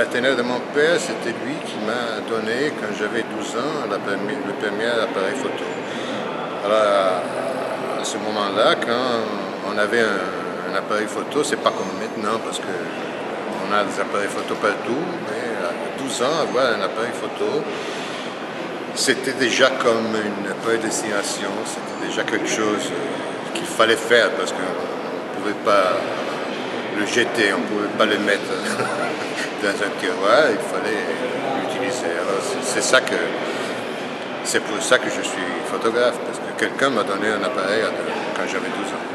partenaire de mon père, c'était lui qui m'a donné, quand j'avais 12 ans, le premier appareil photo. Alors, à ce moment-là, quand on avait un appareil photo, c'est pas comme maintenant, parce qu'on a des appareils photo partout, mais à 12 ans, avoir un appareil photo, c'était déjà comme une prédestination, c'était déjà quelque chose qu'il fallait faire, parce qu'on ne pouvait pas le jeter, on ne pouvait pas le mettre dans un tiroir, il fallait l'utiliser. Alors c'est pour ça que je suis photographe, parce que quelqu'un m'a donné un appareil quand j'avais 12 ans.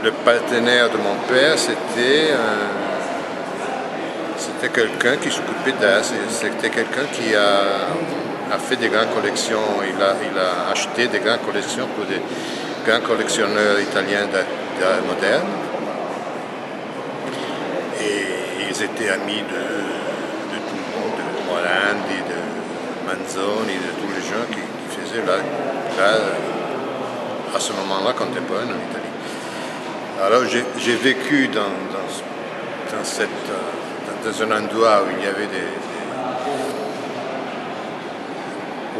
Le partenaire de mon père, c'était quelqu'un qui s'occupait d'art, c'était quelqu'un qui a fait des grandes collections, il a acheté des grandes collections pour des grands collectionneurs italiens d'art moderne. Et ils étaient amis de tout le monde, de Morandi, de Manzoni, de tous les gens qui faisaient l'art à ce moment-là contemporain en Italie. Alors j'ai vécu dans un endroit où il y avait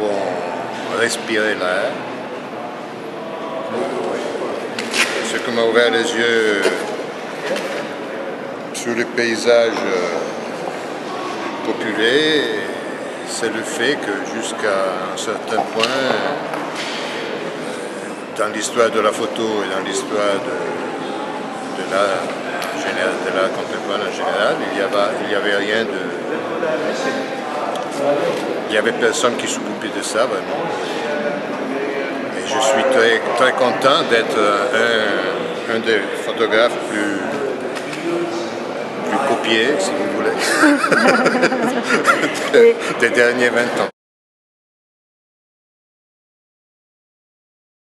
où on respirait l'air, ce qui m'a ouvert les yeux sur le paysage populaire, c'est le fait que jusqu'à un certain point, dans l'histoire de la photo et dans l'histoire de l'art en général, de l'art contemporain en général, il y avait rien de... Il n'y avait personne qui s'occupait de ça vraiment. Et je suis très, très content d'être un des photographes plus copiés, si vous voulez, des derniers 20 ans.